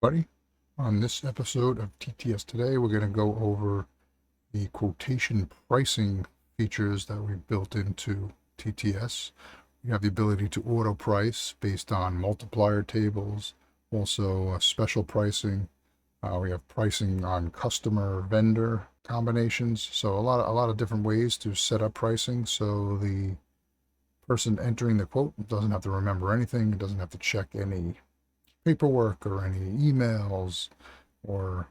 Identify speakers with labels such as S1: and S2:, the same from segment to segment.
S1: Buddy, on this episode of TTS Today, we're going to go over the quotation pricing features that we've built into TTS. We have the ability to auto price based on multiplier tables, also special pricing. We have pricing on customer vendor combinations. So a lot of different ways to set up pricing so the person entering the quote doesn't have to remember anything, doesn't have to check any paperwork or any emails or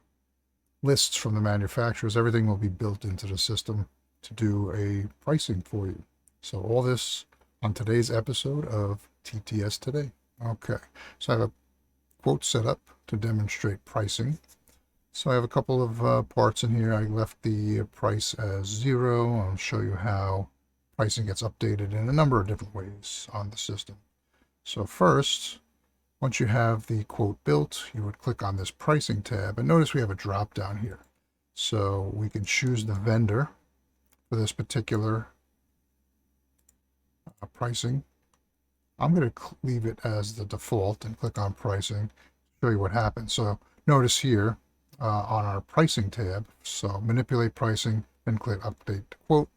S1: lists from the manufacturers. Everything will be built into the system to do a pricing for you. So all this on today's episode of TTS Today. Okay, so I have a quote set up to demonstrate pricing. So I have a couple of parts in here. I left the price as 0. I'll show you how pricing gets updated in a number of different ways on the system. So first, once you have the quote built, you would click on this pricing tab, and notice we have a drop down here. So we can choose the vendor for this particular pricing. I'm going to leave it as the default and click on pricing to show you what happens. So notice here on our pricing tab, so manipulate pricing, then click update quote.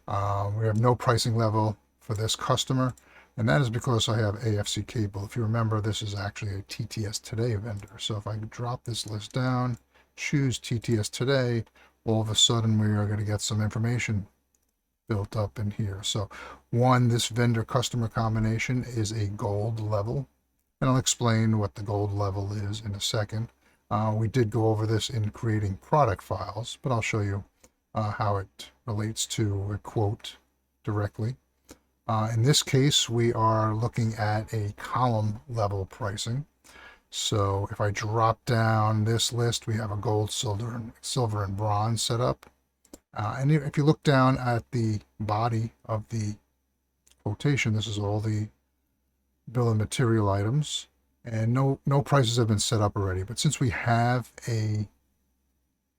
S1: We have no pricing level for this customer. And that is because I have AFC cable. If you remember, this is actually a TTS Today vendor. So if I drop this list down, choose TTS Today, all of a sudden we are going to get some information built up in here. So one, this vendor customer combination is a gold level. And I'll explain what the gold level is in a second. We did go over this in creating product files, but I'll show you how it relates to a quote directly. In this case, we are looking at a column level pricing. So if I drop down this list, we have a gold, silver, and bronze set up. And if you look down at the body of the quotation, this is all the bill of material items. And no prices have been set up already. But since we have a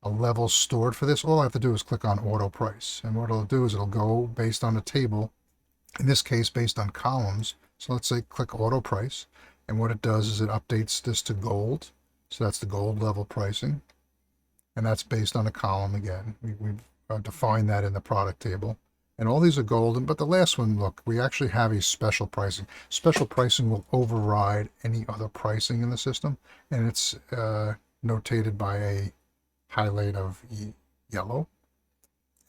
S1: level stored for this, all I have to do is click on auto price. And what it'll do is it'll go based on a table, in this case based on columns. So let's say click auto price, and what it does is it updates this to gold. So that's the gold level pricing, and that's based on a column again. We've defined that in the product table, and all these are golden. But the last one, look, we actually have a special pricing. Special pricing will override any other pricing in the system, and it's notated by a highlight of yellow.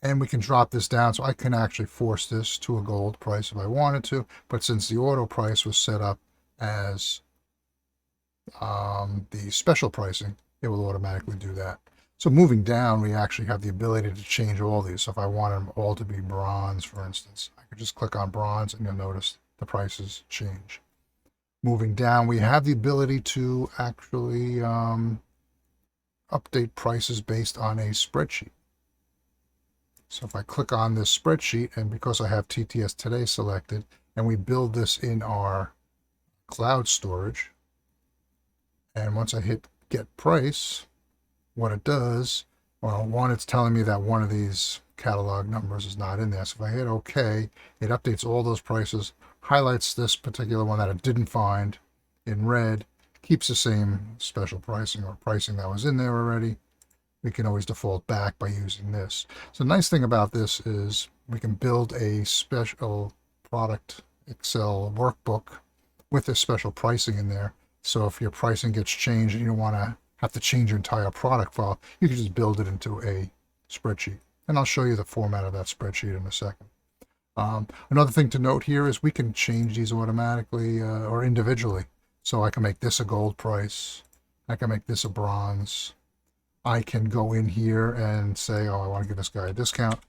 S1: And we can drop this down, so I can actually force this to a gold price if I wanted to. But since the auto price was set up as the special pricing, it will automatically do that. So moving down, we actually have the ability to change all these. So if I want them all to be bronze, for instance, I could just click on bronze and you'll notice the prices change. Moving down, we have the ability to actually update prices based on a spreadsheet. So if I click on this spreadsheet, and because I have TTS Today selected, and we build this in our cloud storage, and once I hit get price, what it does, well, one, it's telling me that one of these catalog numbers is not in there. So if I hit OK, it updates all those prices, highlights this particular one that it didn't find in red, keeps the same special pricing or pricing that was in there already. We can always default back by using this. So the nice thing about this is we can build a special product Excel workbook with this special pricing in there. So if your pricing gets changed and you don't want to have to change your entire product file, you can just build it into a spreadsheet. And I'll show you the format of that spreadsheet in a second. Another thing to note here is we can change these automatically or individually. So I can make this a gold price. I can make this a bronze. I can go in here and say, oh, I want to give this guy a discount.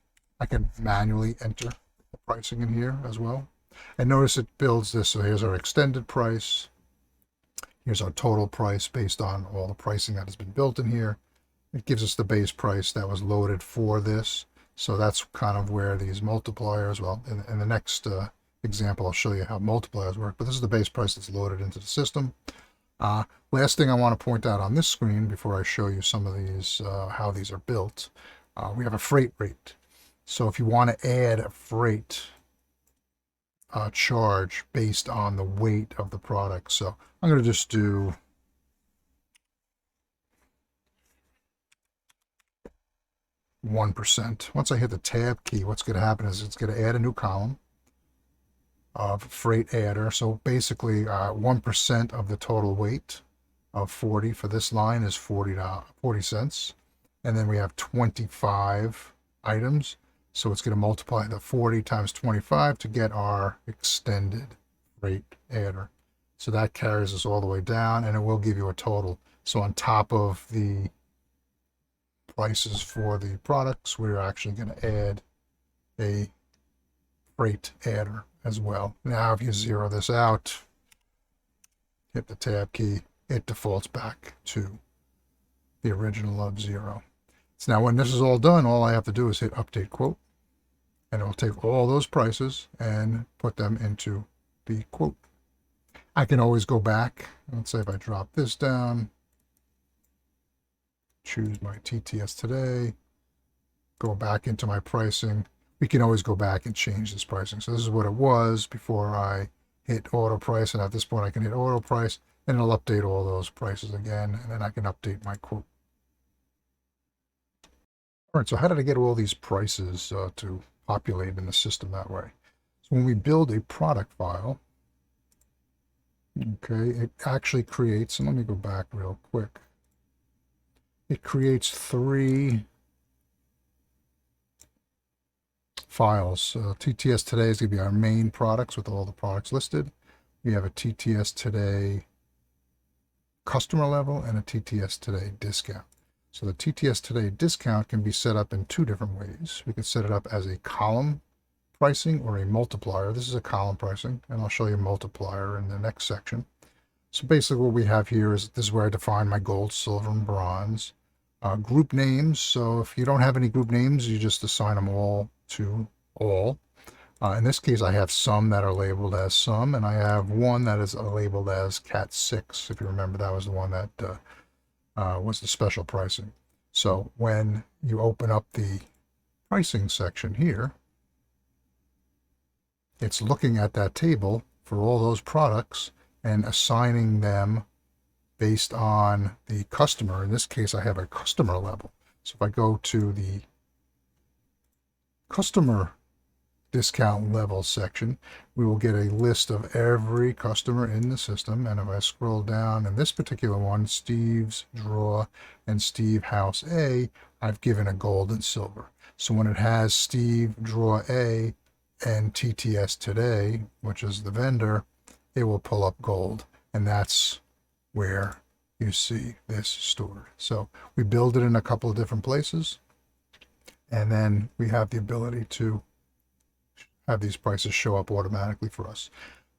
S1: I can manually enter the pricing in here as well. And notice it builds this. So here's our extended price. Here's our total price based on all the pricing that has been built in here. It gives us the base price that was loaded for this. So that's kind of where these multipliers, well, in the next example, I'll show you how multipliers work. But this is the base price that's loaded into the system. Last thing I want to point out on this screen before I show you some of these, how these are built, we have a freight rate. So if you want to add a freight charge based on the weight of the product, so I'm going to just do 1%. Once I hit the tab key, what's going to happen is it's going to add a new column of freight adder. So basically 1% of the total weight of 40 for this line is 40 cents. And then we have 25 items. So it's going to multiply the 40 times 25 to get our extended freight adder. So that carries us all the way down, and it will give you a total. So on top of the prices for the products, we're actually going to add a freight adder as well. Now, if you zero this out, hit the tab key, it defaults back to the original of 0. So now when this is all done, all I have to do is hit update quote, and it will take all those prices and put them into the quote. I can always go back. Let's say if I drop this down, choose my TTS today, go back into my pricing. We can always go back and change this pricing. So this is what it was before I hit auto price, and at this point I can hit auto price, and it'll update all those prices again, and then I can update my quote. All right, so how did I get all these prices to populate in the system that way? So when we build a product file, okay, it actually creates, and let me go back real quick. It creates 3 files. TTS today is going to be our main products with all the products listed. We have a TTS today customer level and a TTS today discount. So the TTS today discount can be set up in 2 different ways. We can set it up as a column pricing or a multiplier. This is a column pricing, and I'll show you multiplier in the next section. So basically what we have here is, this is where I define my gold, silver, and bronze. Group names, so if you don't have any group names, you just assign them all to all. In this case, I have some that are labeled as some, and I have one that is labeled as cat 6. If you remember, that was the one that was the special pricing. So when you open up the pricing section here, it's looking at that table for all those products and assigning them based on the customer. In this case, I have a customer level. So if I go to the customer discount level section, we will get a list of every customer in the system. And if I scroll down in this particular one, Steve's Draw and Steve House A, I've given a gold and silver. So when it has Steve Draw A and TTS Today, which is the vendor, it will pull up gold. And that's where you see this stored. So we build it in a couple of different places, and then we have the ability to have these prices show up automatically for us.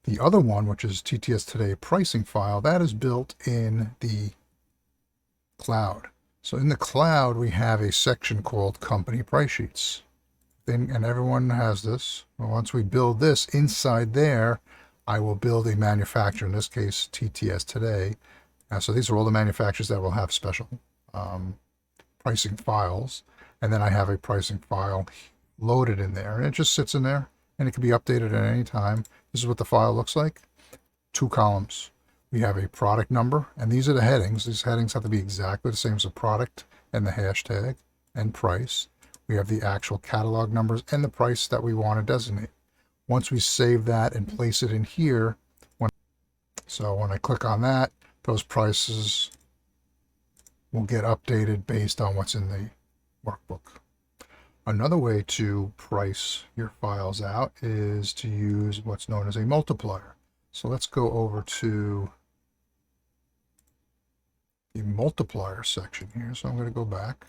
S1: The other one, which is TTS Today pricing file, that is built in the cloud. So in the cloud, we have a section called company price sheets. And everyone has this. Well, once we build this inside there, I will build a manufacturer, in this case, TTS Today. So these are all the manufacturers that will have special pricing files. And then I have a pricing file loaded in there. And it just sits in there, and it can be updated at any time. This is what the file looks like. 2 columns. We have a product number, and these are the headings. These headings have to be exactly the same as the product and the hashtag and price. We have the actual catalog numbers and the price that we want to designate. Once we save that and place it in here, so when I click on that, those prices will get updated based on what's in the workbook. Another way to price your files out is to use what's known as a multiplier. So let's go over to the multiplier section here. So I'm going to go back.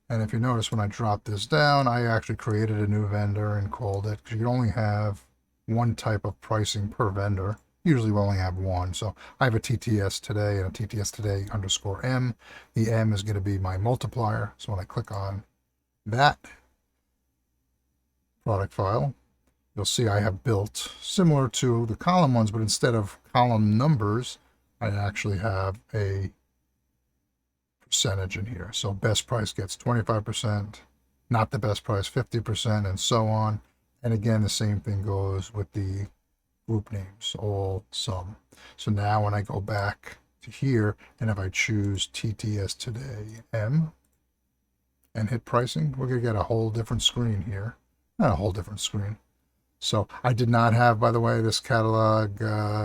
S1: And if you notice, when I drop this down, I actually created a new vendor and called it, because you only have one type of pricing per vendor. Usually we only have one. So I have a TTS Today and a TTS Today _M. The M is going to be my multiplier. So when I click on that product file, you'll see I have built similar to the column ones, but instead of column numbers, I actually have a percentage in here. So best price gets 25%, not the best price 50%, and so on. And again, the same thing goes with the group names, all sum. So now when I go back to here, and if I choose TTS Today M and hit pricing, we're going to get a whole different screen here. Not a whole different screen. So I did not have, by the way, this catalog,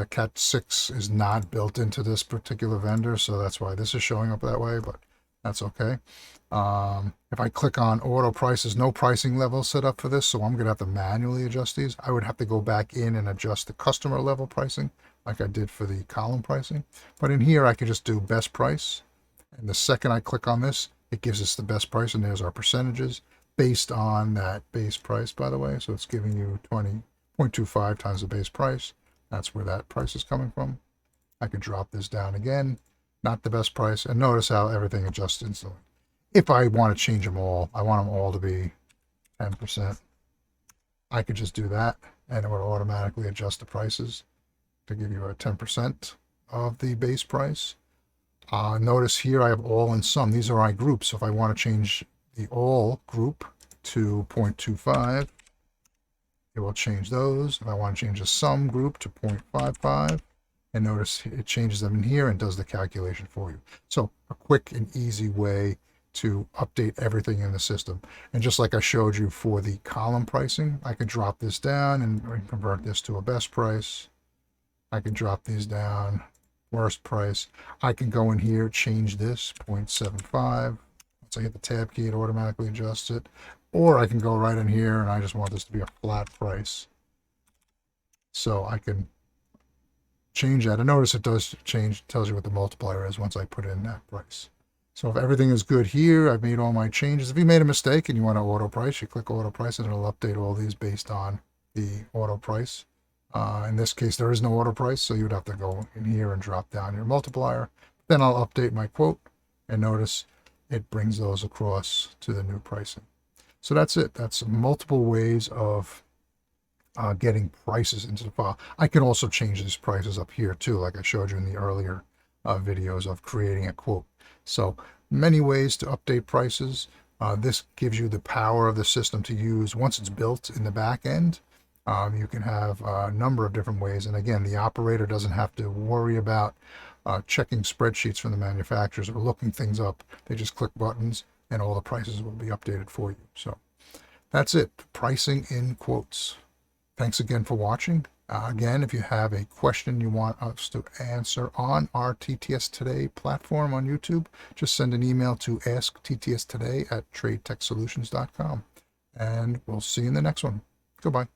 S1: Cat 6 is not built into this particular vendor, so that's why this is showing up that way, but that's okay. If I click on auto prices, no pricing level set up for this, so I'm going to have to manually adjust these. I would have to go back in and adjust the customer level pricing like I did for the column pricing. But in here, I can just do best price. And the second I click on this, it gives us the best price, and there's our percentages based on that base price, by the way. So it's giving you 20.25 times the base price. That's where that price is coming from. I could drop this down again, not the best price, and notice how everything adjusts instantly. If I want to change them all, I want them all to be 10%. I could just do that, and it would automatically adjust the prices to give you a 10% of the base price. Notice here I have all and sum. These are my groups. So if I want to change the all group to 0.25, it will change those. If I want to change the sum group to 0.55, and notice it changes them in here and does the calculation for you. So a quick and easy way to update everything in the system. And just like I showed you for the column pricing, I could drop this down and convert this to a best price. I can drop these down, worst price. I can go in here, change this 0.75. Once I hit the tab key, it automatically adjusts it. Or I can go right in here and I just want this to be a flat price. So I can change that. And notice it does change, tells you what the multiplier is once I put in that price. So if everything is good here, I've made all my changes. If you made a mistake and you want to auto price, you click auto price and it'll update all these based on the auto price. In this case, there is no auto price, so you would have to go in here and drop down your multiplier. Then I'll update my quote, and notice it brings those across to the new pricing. So that's it. That's multiple ways of getting prices into the file. I can also change these prices up here too, like I showed you in the earlier videos of creating a quote. So many ways to update prices. This gives you the power of the system to use once it's built in the back end. You can have a number of different ways. And again, the operator doesn't have to worry about checking spreadsheets from the manufacturers or looking things up. They just click buttons and all the prices will be updated for you. So that's it. Pricing in quotes. Thanks again for watching. Again, if you have a question you want us to answer on our TTS Today platform on YouTube, just send an email to askttstoday@tradetechsolutions.com. And we'll see you in the next one. Goodbye.